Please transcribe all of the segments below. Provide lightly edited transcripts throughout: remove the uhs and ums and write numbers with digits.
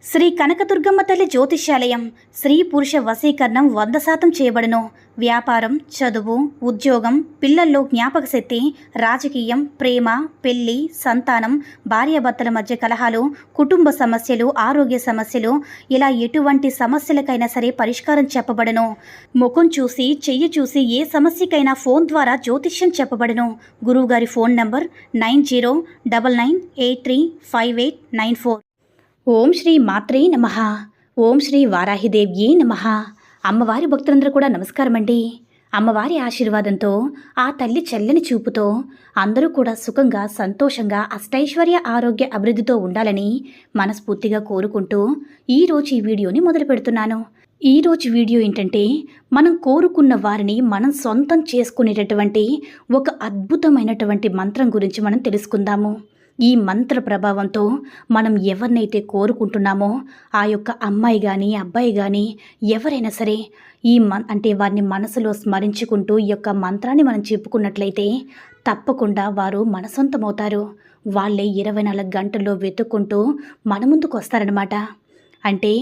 శ్రీ కనకదుర్గమ్మ తల్లి జ్యోతిష్యాలయం స్త్రీ పురుష వశీకరణం 100% చేయబడును. వ్యాపారం, చదువు, ఉద్యోగం, పిల్లల్లో జ్ఞాపక శక్తి, రాజకీయం, ప్రేమ, పెళ్లి, సంతానం, భార్యాభర్తల మధ్య కలహాలు, కుటుంబ సమస్యలు, ఆరోగ్య సమస్యలు, ఇలా ఎటువంటి సమస్యలకైనా సరే పరిష్కారం చెప్పబడును. ముఖం చూసి, చెయ్యి చూసి ఏ సమస్యకైనా ఫోన్ ద్వారా జ్యోతిష్యం చెప్పబడును. గురువుగారి ఫోన్ నంబర్ 9099835894. ఓం శ్రీ మాత్రే నమః. ఓం శ్రీ వారాహిదేవ్యే నమః. అమ్మవారి భక్తులందరూ కూడా నమస్కారం అండి. అమ్మవారి ఆశీర్వాదంతో, ఆ తల్లి చల్లని చూపుతో అందరూ కూడా సుఖంగా, సంతోషంగా, అష్టైశ్వర్య, ఆరోగ్య అభివృద్ధితో ఉండాలని మనస్ఫూర్తిగా కోరుకుంటూ ఈరోజు ఈ వీడియోని మొదలు పెడుతున్నాను. ఈరోజు వీడియో ఏంటంటే, మనం కోరుకున్న వారిని మనం సొంతం చేసుకునేటటువంటి ఒక అద్భుతమైనటువంటి మంత్రం గురించి మనం తెలుసుకుందాము. ఈ మంత్ర ప్రభావంతో మనం ఎవరినైతే కోరుకుంటున్నామో ఆ యొక్క అమ్మాయి కానీ, అబ్బాయి కానీ, ఎవరైనా సరే అంటే వారిని మనసులో స్మరించుకుంటూ ఈ యొక్క మంత్రాన్ని మనం చెప్పుకున్నట్లయితే తప్పకుండా వారు మన సొంతమవుతారు. వాళ్ళే 24 గంటల్లో వెతుక్కుంటూ మన ముందుకు వస్తారనమాట. అంటే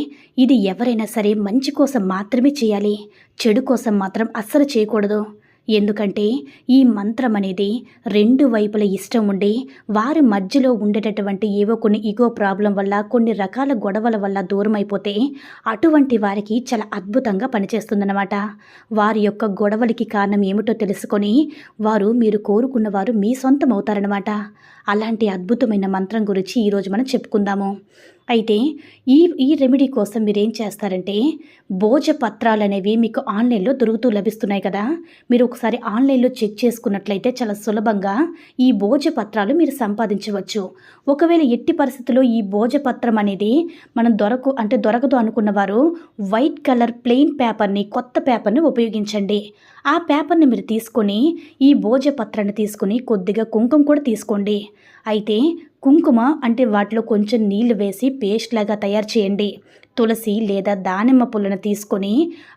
ఇది ఎవరైనా సరే మంచి కోసం మాత్రమే చేయాలి, చెడు కోసం మాత్రం అస్సలు చేయకూడదు. ఎందుకంటే ఈ మంత్రం అనేది 2 వైపుల ఇష్టం ఉండి వారి మధ్యలో ఉండేటటువంటి ఏవో కొన్ని ఈగో ప్రాబ్లం వల్ల, కొన్ని రకాల గొడవల వల్ల దూరం అయిపోతే అటువంటి వారికి చాలా అద్భుతంగా పనిచేస్తుందన్నమాట. వారి యొక్క గొడవలకి కారణం ఏమిటో తెలుసుకొని మీరు కోరుకున్న వారు మీ సొంతం అవుతారనమాట. అలాంటి అద్భుతమైన మంత్రం గురించి ఈరోజు మనం చెప్పుకుందాము. అయితే ఈ రెమెడీ కోసం మీరేం చేస్తారంటే, భోజపత్రాలు అనేవి మీకు ఆన్లైన్లో దొరుకుతూ లభిస్తున్నాయి కదా. మీరు ఒకసారి ఆన్లైన్లో చెక్ చేసుకున్నట్లయితే చాలా సులభంగా ఈ భోజపత్రాలు మీరు సంపాదించవచ్చు. ఒకవేళ ఎట్టి పరిస్థితుల్లో ఈ భోజపత్రం అనేది మనం దొరకదు అనుకున్న వారు వైట్ కలర్ ప్లెయిన్ పేపర్ని, కొత్త పేపర్ని ఉపయోగించండి. ఆ పేపర్ని మీరు తీసుకొని ఈ భోజపత్రాన్ని తీసుకొని కొద్దిగా కుంకుమ కూడా తీసుకోండి. అయితే కుంకుమ అంటే వాటిలో కొంచెం నీళ్లు వేసి పేస్ట్ లాగా తయారు చేయండి. తులసి లేదా దానిమ్మ పుల్లను తీసుకొని,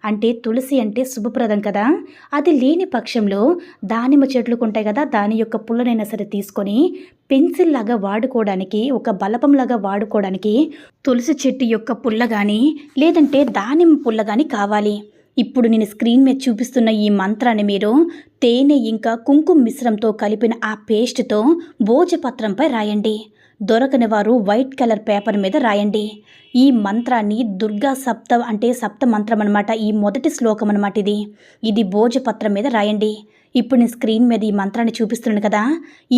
అంటే తులసి అంటే శుభప్రదం కదా, అది లేని పక్షంలో దానిమ్మ చెట్లకు ఉంటాయి కదా, దాని యొక్క పుల్లనైనా సరే తీసుకొని పెన్సిల్ లాగా వాడుకోవడానికి, ఒక బలపంలాగా వాడుకోవడానికి తులసి చెట్టు యొక్క పుల్ల కానీ లేదంటే దానిమ్మ పుల్ల కానీ కావాలి. ఇప్పుడు నేను స్క్రీన్ మీద చూపిస్తున్న ఈ మంత్రాన్ని మీరు తేనె ఇంకా కుంకుమ మిశ్రంతో కలిపిన ఆ పేస్ట్తో భోజపత్రంపై రాయండి. దొరకని వారు వైట్ కలర్ పేపర్ మీద రాయండి. ఈ మంత్రాన్ని దుర్గా సప్త మంత్రం అనమాట. ఈ మొదటి శ్లోకం అనమాట. ఇది భోజపత్రం మీద రాయండి. ఇప్పుడు నేను స్క్రీన్ మీద ఈ మంత్రాన్ని చూపిస్తున్నాను కదా.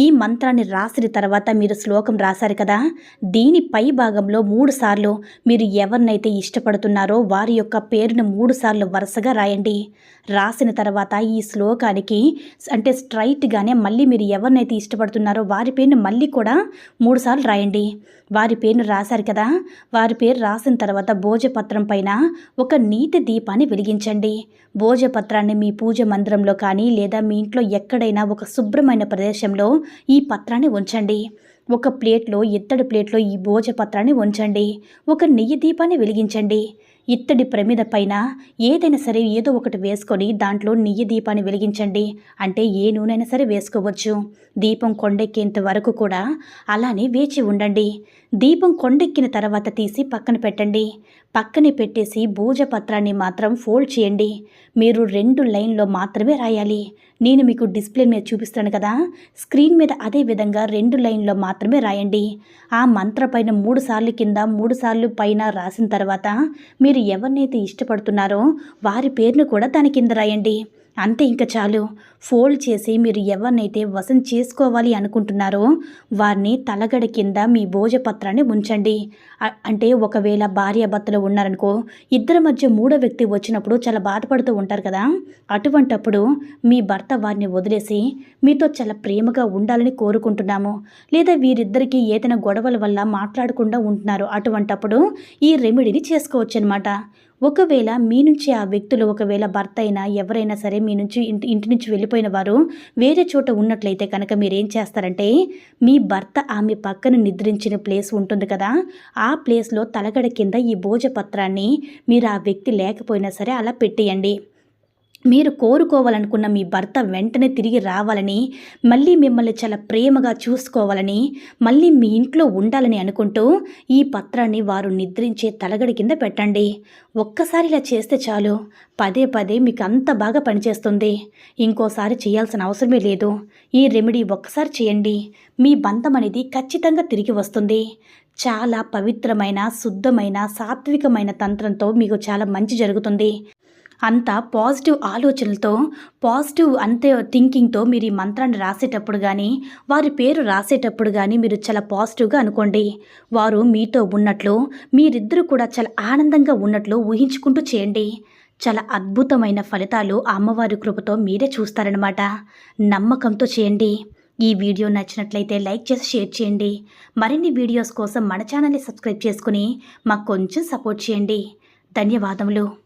ఈ మంత్రాన్ని రాసిన తర్వాత మీరు శ్లోకం రాశారు కదా, దీని పై భాగంలో 3 సార్లు మీరు ఎవరినైతే ఇష్టపడుతున్నారో వారి యొక్క పేరును 3 సార్లు వరుసగా రాయండి. రాసిన తర్వాత ఈ శ్లోకానికి అంటే స్ట్రైట్గానే మళ్ళీ మీరు ఎవరినైతే ఇష్టపడుతున్నారో వారి పేరును మళ్ళీ కూడా 3 సార్లు రాయండి. వారి పేరును రాశారు కదా, వారి పేరు రాసిన తర్వాత భోజపత్రం పైన ఒక నీతి దీపాన్ని వెలిగించండి. భోజపత్రాన్ని మీ పూజ మందిరంలో కానీ లేదా మీ ఇంట్లో ఎక్కడైనా ఒక శుభ్రమైన ప్రదేశంలో ఈ పత్రాన్ని ఉంచండి. ఒక ప్లేట్లో, ఇత్తడి ప్లేట్లో ఈ భోజపత్రాన్ని ఉంచండి. ఒక నెయ్యి దీపాన్ని వెలిగించండి. ఇత్తడి ప్రమిద పైన ఏదైనా సరే ఏదో ఒకటి వేసుకొని దాంట్లో నెయ్యి దీపాన్ని వెలిగించండి. అంటే ఏ నూనెైనా సరే వేసుకోవచ్చు. దీపం కొండెక్కేంత వరకు కూడా అలానే వేచి ఉండండి. దీపం కొండెక్కిన తర్వాత తీసి పక్కన పెట్టండి. పక్కనే పెట్టేసి భోజపత్రాన్ని మాత్రం ఫోల్డ్ చేయండి. మీరు 2 లైన్లో మాత్రమే రాయాలి. నేను మీకు డిస్ప్లే మీద చూపిస్తాను కదా, స్క్రీన్ మీద అదే విధంగా 2 లైన్లో మాత్రమే రాయండి. ఆ మంత్ర పైన 3 సార్లు కింద 3 సార్లు పైన రాసిన తర్వాత మీరు ఎవరినైతే ఇష్టపడుతున్నారో వారి పేరును కూడా దాని కింద రాయండి. అంతే, ఇంకా చాలు. ఫోల్డ్ చేసి మీరు ఎవరినైతే వశం చేసుకోవాలి అనుకుంటున్నారో వారిని తలగడ కింద మీ భోజపత్రాన్ని ఉంచండి. అంటే ఒకవేళ భార్యాభర్తలు ఉన్నారనుకో, ఇద్దరి మధ్య 3వ వ్యక్తి వచ్చినప్పుడు చాలా బాధపడుతూ ఉంటారు కదా, అటువంటప్పుడు మీ భర్త వారిని వదిలేసి మీతో చాలా ప్రేమగా ఉండాలని కోరుకుంటున్నాము, లేదా వీరిద్దరికీ ఏదైనా గొడవల వల్ల మాట్లాడకుండా ఉంటున్నారు, అటువంటప్పుడు ఈ రెమెడీని చేసుకోవచ్చు అనమాట. ఒకవేళ మీ నుంచి ఆ వ్యక్తులు, ఒకవేళ భర్త అయినా ఎవరైనా సరే మీ నుంచి ఇంటి నుంచి వెళ్ళిపోయిన వారు వేరే చోట ఉన్నట్లయితే కనుక మీరేం చేస్తారంటే, మీ భర్త ఆమె పక్కన నిద్రించిన ప్లేస్ ఉంటుంది కదా, ఆ ప్లేస్లో తలగడ కింద ఈ భోజపత్రాన్ని మీరు ఆ వ్యక్తి లేకపోయినా సరే అలా పెట్టేయండి. మీరు కోరుకోవాలనుకున్న మీ భర్త వెంటనే తిరిగి రావాలని, మళ్ళీ మిమ్మల్ని చాలా ప్రేమగా చూసుకోవాలని, మళ్ళీ మీ ఇంట్లో ఉండాలని అనుకుంటూ ఈ పత్రాన్ని వారు నిద్రించే తలగడి కింద పెట్టండి. ఒక్కసారి ఇలా చేస్తే చాలు, పదే పదే మీకు అంత బాగా పనిచేస్తుంది. ఇంకోసారి చేయాల్సిన అవసరమే లేదు. ఈ రెమెడీ ఒక్కసారి చేయండి. మీ బంధం అనేది ఖచ్చితంగా తిరిగి వస్తుంది. చాలా పవిత్రమైన, శుద్ధమైన, సాత్వికమైన తంత్రంతో మీకు చాలా మంచి జరుగుతుంది. అంత పాజిటివ్ ఆలోచనలతో, పాజిటివ్ అంతే థింకింగ్తో మీరు ఈ మంత్రాన్ని రాసేటప్పుడు కానీ, వారి పేరు రాసేటప్పుడు కానీ మీరు చాలా పాజిటివ్గా అనుకోండి. వారు మీతో ఉన్నట్లు, మీరిద్దరూ కూడా చాలా ఆనందంగా ఉన్నట్లు ఊహించుకుంటూ చేయండి. చాలా అద్భుతమైన ఫలితాలు ఆ అమ్మవారి కృపతో మీరే చూస్తారనమాట. నమ్మకంతో చేయండి. ఈ వీడియో నచ్చినట్లయితే లైక్ చేసి షేర్ చేయండి. మరిన్ని వీడియోస్ కోసం మన ఛానల్ని సబ్స్క్రైబ్ చేసుకుని మాకు కొంచెం సపోర్ట్ చేయండి. ధన్యవాదములు.